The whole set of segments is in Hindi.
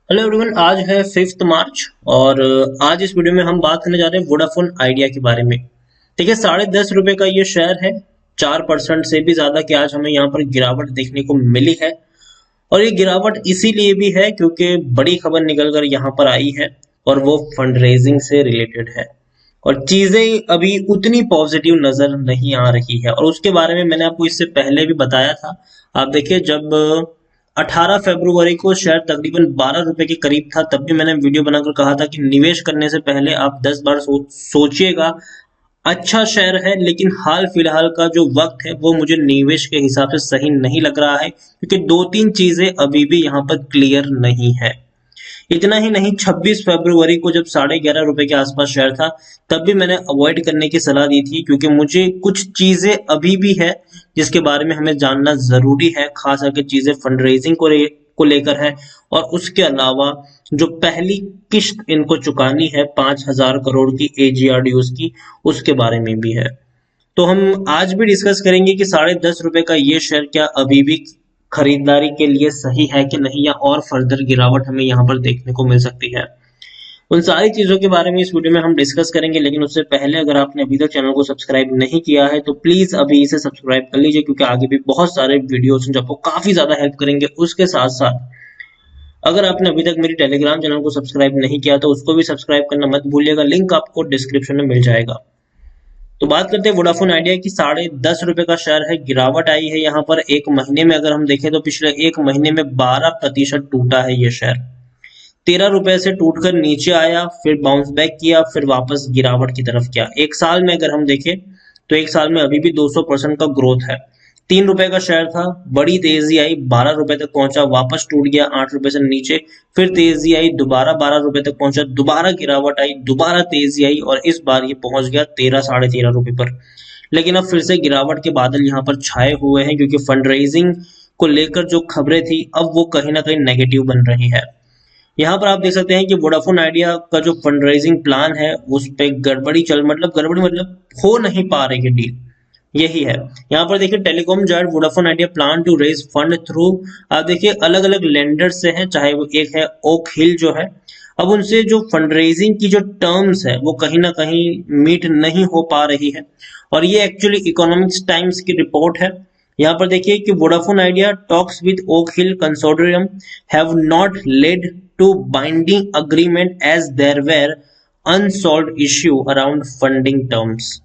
Hello everyone. आज है 5 मार्च और आज इस वीडियो में हम बात करने जा रहे हैं वोडाफोन आइडिया के बारे में। ठीक है, ₹10.5 का ये शेयर है। 4% से भी ज्यादा की आज हमें यहाँ पर गिरावट देखने को मिली है। और ये गिरावट इसीलिए भी है क्योंकि बड़ी खबर निकल कर यहाँ पर आई है और वो फंड रेजिंग से रिलेटेड है। और चीजें अभी उतनी पॉजिटिव नजर नहीं आ रही है और उसके बारे में मैंने आपको इससे पहले भी बताया था। आप देखिए, जब 18 फरवरी को शेयर तकरीबन ₹12 के करीब था, तब भी मैंने वीडियो बनाकर कहा था कि निवेश करने से पहले आप 10 बार सोचिएगा। अच्छा शेयर है, लेकिन हाल फिलहाल का जो वक्त है वो मुझे निवेश के हिसाब से सही नहीं लग रहा है क्योंकि दो तीन चीजें अभी भी यहाँ पर क्लियर नहीं है। इतना ही नहीं, 26 फरवरी को जब ₹11.5 के आसपास शेयर था, तब भी मैंने अवॉइड करने की सलाह दी थी क्योंकि मुझे कुछ चीजें अभी भी है जिसके बारे में हमें जानना जरूरी है। खास करके चीजें फंड रेजिंग को लेकर है और उसके अलावा जो पहली किश्त इनको चुकानी है 5,000 करोड़ की AGR की, उसके बारे में भी है। तो हम आज भी डिस्कस करेंगे कि ₹10.5 का ये शेयर क्या अभी भी खरीदारी के लिए सही है कि नहीं, या और फर्दर गिरावट हमें यहाँ पर देखने को मिल सकती है। उन सारी चीजों के बारे में इस वीडियो में हम डिस्कस करेंगे, लेकिन उससे पहले अगर आपने अभी तक चैनल को सब्सक्राइब नहीं किया है तो प्लीज अभी इसे सब्सक्राइब कर लीजिए क्योंकि आगे भी बहुत सारे वीडियोस हैं जो आपको काफी ज्यादा हेल्प करेंगे। उसके साथ साथ अगर आपने अभी तक मेरी टेलीग्राम चैनल को सब्सक्राइब नहीं किया तो उसको भी सब्सक्राइब करना मत भूलिएगा, लिंक आपको डिस्क्रिप्शन में मिल जाएगा। तो बात करते हैं वोडाफोन आइडिया की। ₹10.5 का शेयर है। गिरावट आई है यहाँ पर एक महीने में, अगर हम देखें तो पिछले एक महीने में 12% टूटा है ये शेयर। ₹13 से टूटकर नीचे आया, फिर बाउंस बैक किया, फिर वापस गिरावट की तरफ गया। एक साल में अगर हम देखें तो एक साल में अभी भी 200% का ग्रोथ है। ₹3 का शेयर था, बड़ी तेजी आई, ₹12 तक पहुंचा, वापस टूट गया ₹8 से नीचे, फिर तेजी आई, दोबारा ₹12 तक पहुंचा, दोबारा गिरावट आई, दोबारा तेजी आई और इस बार ये पहुंच गया 13 साढ़े 13 रुपए पर। लेकिन अब फिर से गिरावट के बादल यहाँ पर छाए हुए हैं क्योंकि फंड रेजिंग को लेकर जो खबरें थी अब वो कहीं ना कहीं नेगेटिव बन रही है। यहाँ पर आप देख सकते हैं कि वोडाफोन आइडिया का जो फंड रेजिंग प्लान है उस पे गड़बड़ी मतलब हो नहीं पा रही है डील। यही है। यहाँ पर देखिए, telecom giant Vodafone Idea plan to raise fund through, आप देखिए अलग अलग लेंडर्स से है, चाहे वो एक है ओक हिल जो है। अब उनसे जो फंड रेजिंग की जो टर्म्स है वो कहीं ना कहीं मीट नहीं हो पा रही है और ये एक्चुअली इकोनॉमिक्स टाइम्स की रिपोर्ट है। यहाँ पर देखिए कि Vodafone Idea talks with Oak Hill consortium have not led to binding agreement as there were unsolved issue around funding terms.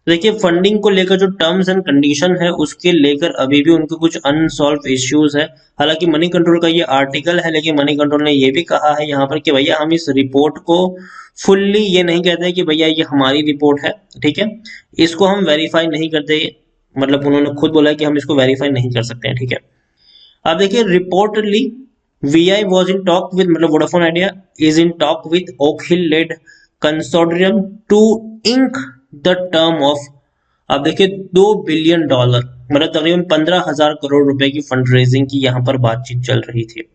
देखिए, फंडिंग को लेकर जो टर्म्स एंड कंडीशन है उसके लेकर अभी भी उनके कुछ अनसॉल्व इश्यूज है। हालांकि मनी कंट्रोल का ये आर्टिकल है, लेकिन मनी कंट्रोल ने ये भी कहा है यहाँ पर कि भैया हम इस रिपोर्ट को फुल्ली ये नहीं कहते कि भैया ये हमारी रिपोर्ट है, ठीक है, इसको हम वेरीफाई नहीं करते। मतलब उन्होंने खुद बोला है कि हम इसको वेरीफाई नहीं कर सकते हैं, ठीक है। आप देखिए, reportedly VI was in talk with, मतलब Vodafone idea is in talk with Oak Hill led consortium to ink the term of, आप देखिए $2 बिलियन, मतलब तकरीबन 15,000 करोड़ की फंड रेजिंग की यहाँ पर बातचीत चल रही थी।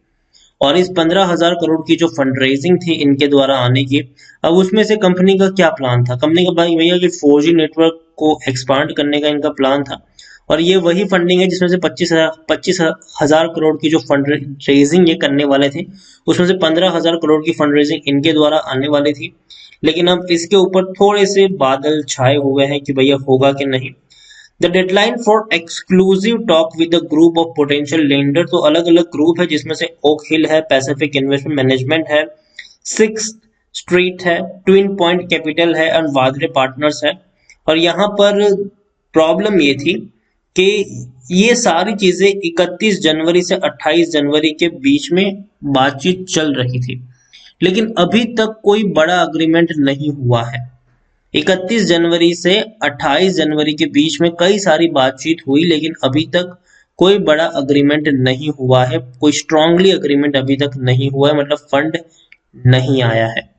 और इस 15,000 करोड़ की जो फंड रेजिंग थी इनके द्वारा आने की, अब उसमें से कंपनी का क्या प्लान था? कंपनी का भाई भैया कि 4G नेटवर्क को एक्सपांड करने का इनका प्लान था। और ये वही फंडिंग है जिसमें से 25,000 करोड़ की जो फंड रेजिंग ये करने वाले थे, उसमें से 15,000 करोड़ की फंड रेजिंग इनके द्वारा आने वाली थी। लेकिन अब इसके ऊपर थोड़े से बादल छाए हुए हैं कि भैया होगा कि नहीं। The deadline for exclusive talk with the group of potential lender, तो अलग अलग ग्रुप है जिसमें से ओक हिल है, पैसिफिक इन्वेस्टमेंट मैनेजमेंट है, सिक्स स्ट्रीट है, ट्विन पॉइंट कैपिटल है और वादरे पार्टनर्स है। और यहाँ पर प्रॉब्लम ये थी कि ये सारी चीजें 31 जनवरी से 28 जनवरी के बीच में बातचीत चल रही थी, लेकिन अभी तक कोई बड़ा अग्रीमेंट नहीं हुआ है। 31 जनवरी से 28 जनवरी के बीच में कई सारी बातचीत हुई, लेकिन अभी तक कोई बड़ा अग्रीमेंट नहीं हुआ है, कोई स्ट्रांगली अग्रीमेंट अभी तक नहीं हुआ है, मतलब फंड नहीं आया है।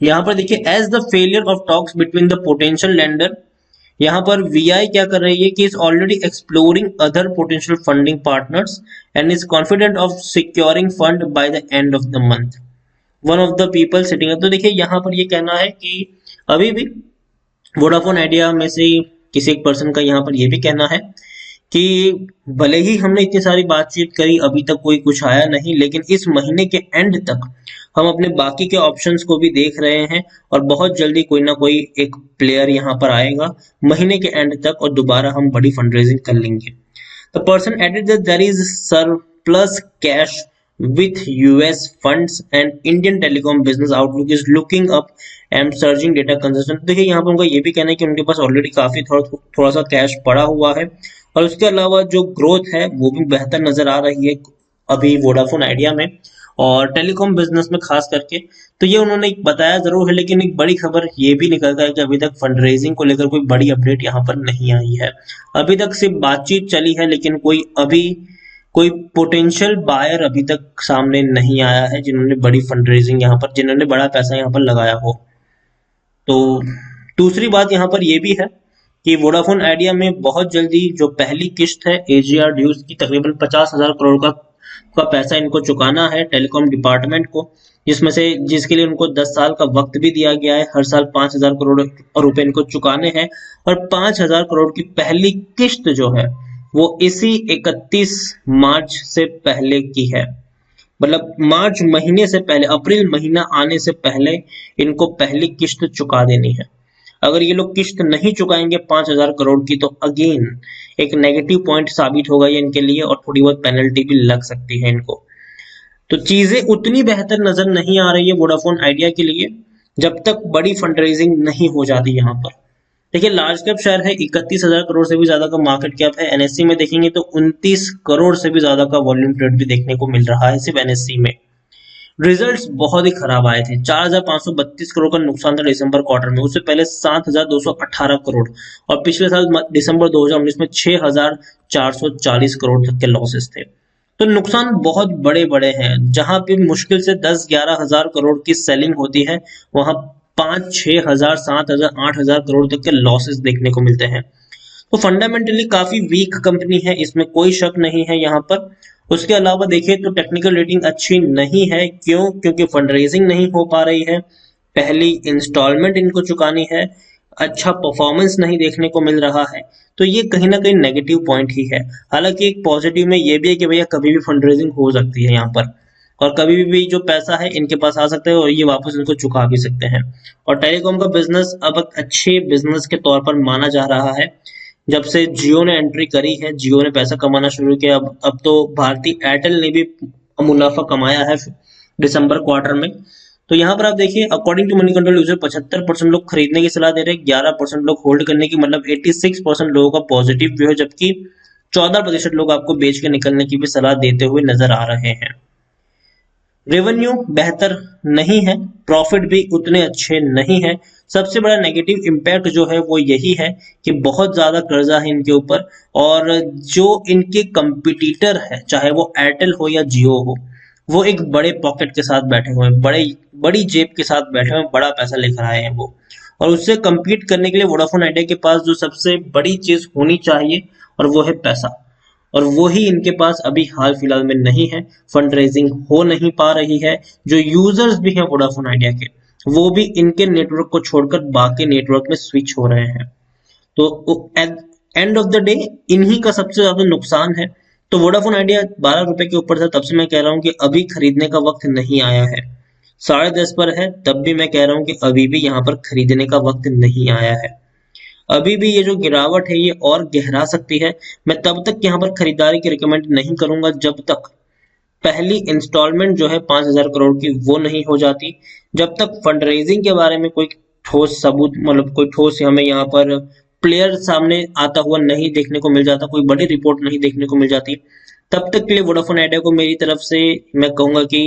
यहाँ पर देखिए, as the failure of talks between the potential lender, यहाँ पर VI क्या कर रही है कि is already exploring other potential funding partners and is confident of securing fund by the end of the month, one of the people sitting. तो देखिए, यहाँ पर ये कहना है कि अभी भी वोडाफोन आइडिया में से किसी एक पर्सन का यहाँ पर ये भी कहना है कि भले ही हमने इतनी सारी बातचीत करी अभी तक कोई कुछ आया नहीं, लेकिन इस महीने के एंड तक हम अपने बाकी के ऑप्शंस को भी देख रहे हैं और बहुत जल्दी कोई ना कोई एक प्लेयर यहाँ पर आएगा महीने के एंड तक और दोबारा हम बड़ी फंडरेजिंग कर लेंगे। The person added that there is surplus cash with US funds and Indian telecom business outlook is looking up and surging data consumption। देखिए यहाँ पर उनका ये भी कहना है कि उनके पास ऑलरेडी काफी थोड़ा सा कैश पड़ा हुआ है और उसके अलावा जो ग्रोथ है वो भी बेहतर नजर आ रही है अभी वोडाफोन आइडिया में और टेलीकॉम बिजनेस में खास करके। तो ये उन्होंने बताया जरूर है, लेकिन एक बड़ी खबर ये भी निकल कर कि अभी तक फंड रेजिंग को लेकर कोई बड़ी अपडेट यहाँ पर नहीं आई है। अभी तक सिर्फ बातचीत चली है, लेकिन कोई पोटेंशियल बायर अभी तक सामने नहीं आया है जिन्होंने बड़ी फंड रेजिंग यहाँ पर, जिन्होंने बड़ा पैसा यहाँ पर लगाया हो। तो दूसरी बात यहाँ पर यह भी है कि वोडाफोन आइडिया में बहुत जल्दी जो पहली किस्त है एजीआर ड्यूज की तकरीबन 50,000 करोड़ का पैसा इनको चुकाना है टेलीकॉम डिपार्टमेंट को, जिसके लिए उनको 10 साल का वक्त भी दिया गया है। हर साल 5,000 करोड़ रुपए इनको चुकाने हैं और 5,000 करोड़ की पहली किस्त जो है वो इसी 31 मार्च से पहले की है। मतलब मार्च महीने से पहले, अप्रैल महीना आने से पहले इनको पहली किस्त चुका देनी है। अगर ये लोग किस्त नहीं चुकाएंगे 5,000 करोड़ की तो अगेन एक नेगेटिव पॉइंट साबित होगा ये इनके लिए और थोड़ी बहुत पेनल्टी भी लग सकती है इनको। तो चीजें उतनी बेहतर नजर नहीं आ रही है वोडाफोन आइडिया के लिए जब तक बड़ी फंड रेजिंग नहीं हो जाती यहाँ पर। देखिए लार्ज कैप शेयर है, 31,000 करोड़ से भी ज्यादा का मार्केट कैप है। एनएससी में देखेंगे तो 29 करोड़ से भी ज्यादा का वॉल्यूम ट्रेड भी देखने को मिल रहा है सिर्फ एनएससी में। रिजल्ट्स बहुत ही खराब आए थे, 4,532 करोड़ का नुकसान था दिसंबर क्वार्टर में, उससे पहले 7,218 करोड़ और पिछले साल दिसंबर 2019 में 6,440 करोड़ तक के लॉसेस थे। तो नुकसान बहुत बड़े बड़े हैं। जहां पे मुश्किल से 10-11 हजार करोड़ की सेलिंग होती है वहां 5-6 हजार 7,000 8,000 करोड़ तक के लॉसेस देखने को मिलते हैं। तो फंडामेंटली काफी वीक कंपनी है, इसमें कोई शक नहीं है यहाँ पर। उसके अलावा देखिए तो टेक्निकल रेटिंग अच्छी नहीं है। क्यों? क्योंकि फंड रेजिंग नहीं हो पा रही है, पहली इंस्टॉलमेंट इनको चुकानी है, अच्छा परफॉर्मेंस नहीं देखने को मिल रहा है। तो ये कहीं ना कहीं नेगेटिव पॉइंट ही है। हालांकि एक पॉजिटिव में ये भी है कि भैया कभी भी फंड रेजिंग हो सकती है यहाँ पर और कभी भी जो पैसा है इनके पास आ सकता है और ये वापस इनको चुका भी सकते हैं। और टेलीकॉम का बिजनेस अब एक अच्छे बिजनेस के तौर पर माना जा रहा है। जब से जियो ने एंट्री करी है, जियो ने पैसा कमाना शुरू किया, अब तो भारतीय एयरटेल ने भी मुनाफा कमाया है दिसंबर क्वार्टर में। तो यहाँ पर आप देखिए according to Moneycontrol user 75% लोग खरीदने की सलाह दे रहे हैं, 11% लोग होल्ड करने की, मतलब 86% लोगों का पॉजिटिव व्यू है, जबकि 14% लोग आपको बेच के निकलने की भी सलाह देते हुए नजर आ रहे हैं। रेवेन्यू बेहतर नहीं है, प्रॉफिट भी उतने अच्छे नहीं है। सबसे बड़ा नेगेटिव इम्पैक्ट जो है वो यही है कि बहुत ज्यादा कर्जा है इनके ऊपर और जो इनके कंपटीटर है चाहे वो एयरटेल हो या जियो हो वो एक बड़े पॉकेट के साथ बैठे हुए हैं, बड़ी जेब के साथ बैठे हुए हैं, बड़ा पैसा लेकर आए हैं वो। और उससे compete करने के लिए वोडाफोन आइडिया के पास जो सबसे बड़ी चीज होनी चाहिए और वो है पैसा, और वो ही इनके पास अभी हाल फिलहाल में नहीं है। फंड रेजिंग हो नहीं पा रही है। जो यूजर्स भी हैं वोडाफोन आइडिया के वो भी इनके नेटवर्क को छोड़कर बाकी नेटवर्क में स्विच हो रहे हैं। तो एंड ऑफ द डे इन्हीं का सबसे ज्यादा नुकसान है। तो वोडाफोन आइडिया 12 रुपए के ऊपर था, तब से मैं कह रहा हूँ कि अभी खरीदने का वक्त नहीं आया है। 10.5 पर है तब भी मैं कह रहा हूँ कि अभी भी यहाँ पर खरीदने का वक्त नहीं आया है। अभी भी ये जो गिरावट है ये और गहरा सकती है। मैं तब तक यहाँ पर खरीदारी की रिकमेंड नहीं करूंगा जब तक पहली इंस्टॉलमेंट जो है 5,000 करोड़ की वो नहीं हो जाती, जब तक फंड रेजिंग के बारे में कोई ठोस सबूत, मतलब कोई ठोस हमें यहाँ पर प्लेयर सामने आता हुआ नहीं देखने को मिल जाता, कोई बड़ी रिपोर्ट नहीं देखने को मिल जाती, तब तक के लिए वोडाफोन आइडिया को मेरी तरफ से मैं कहूंगा कि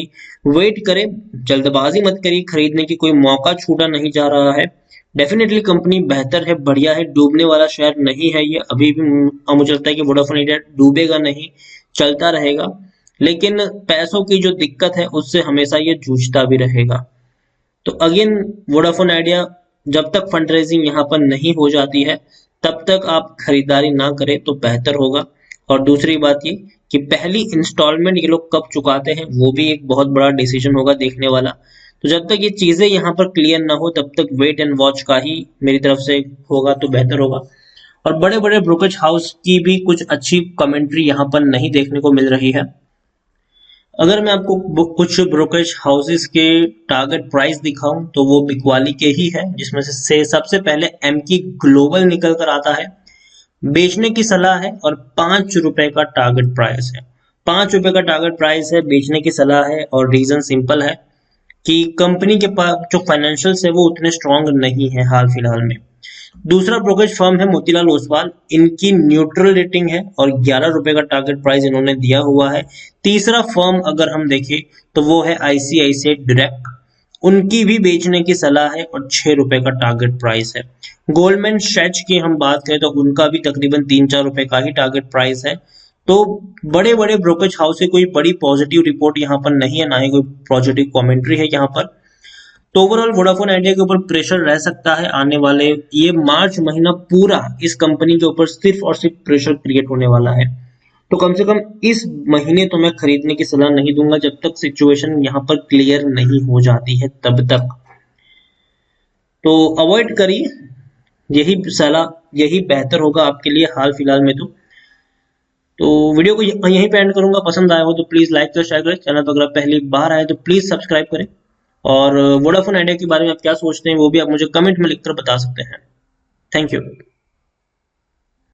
वेट करें, जल्दबाजी मत करिए, खरीदने की कोई मौका छूटा नहीं जा रहा है। डेफिनेटली कंपनी बेहतर है, बढ़िया है, डूबने वाला शेयर नहीं है ये अभी भी। मुझे लगता है कि वोडाफोन आइडिया डूबेगा नहीं, चलता रहेगा, लेकिन पैसों की जो दिक्कत है उससे हमेशा ये जूझता भी रहेगा। तो अगेन वोडाफोन आइडिया जब तक फंड रेजिंग यहाँ पर नहीं हो जाती है तब तक आप खरीदारी ना करें तो बेहतर होगा। और दूसरी बात ये कि पहली इंस्टॉलमेंट ये लोग कब चुकाते हैं वो भी एक बहुत बड़ा डिसीजन होगा देखने वाला। तो जब तक ये चीजें यहाँ पर क्लियर ना हो तब तक वेट एंड वॉच का ही मेरी तरफ से होगा तो बेहतर होगा। और बड़े बड़े ब्रोकरेज हाउस की भी कुछ अच्छी कमेंट्री यहाँ पर नहीं देखने को मिल रही है। अगर मैं आपको कुछ ब्रोकरेज हाउसेस के टारगेट प्राइस दिखाऊं तो वो बिकवाली के ही है, जिसमें से सबसे पहले एमकी ग्लोबल निकल कर आता है। बेचने की सलाह है और 5 रुपए का टारगेट प्राइस है। 5 रुपए का टारगेट प्राइस है, बेचने की सलाह है, और रीजन सिंपल है कि कंपनी के पास जो फाइनेंशियल्स है वो उतने स्ट्रांग नहीं है हाल फिलहाल में। दूसरा ब्रोकरेज फर्म है मोतीलाल ओसवाल, इनकी न्यूट्रल रेटिंग है और 11 रुपए का टारगेट प्राइस इन्होंने दिया हुआ है। तीसरा फर्म अगर हम देखें तो वो है आईसीआईसीआई डायरेक्ट, उनकी भी बेचने की सलाह है और 6 रुपए का टारगेट प्राइस है। गोल्डमैन सैच की हम बात करें तो उनका भी तकरीबन 3-4 रुपए का ही टारगेट प्राइस है। तो बड़े बड़े ब्रोकरेज हाउस से कोई बड़ी पॉजिटिव रिपोर्ट यहाँ पर नहीं है, ना ही कोई पॉजिटिव कमेंट्री है यहाँ पर। तो ओवरऑल वोडाफोन आइडिया के ऊपर प्रेशर रह सकता है आने वाले, ये मार्च महीना पूरा इस कंपनी के ऊपर सिर्फ और सिर्फ प्रेशर क्रिएट होने वाला है। तो कम से कम इस महीने तो मैं खरीदने की सलाह नहीं दूंगा जब तक सिचुएशन यहाँ पर क्लियर नहीं हो जाती है, तब तक तो अवॉइड करिए, यही सलाह, यही बेहतर होगा आपके लिए हाल फिलहाल में। तो वीडियो को यहीं पे एंड करूंगा। पसंद आया हो तो प्लीज लाइक करें, शेयर करें। चैनल पर अगर आप पहली बार आए तो प्लीज सब्सक्राइब करें, और वोडाफोन आइडिया के बारे में आप क्या सोचते हैं वो भी आप मुझे कमेंट में लिखकर बता सकते हैं। Thank you.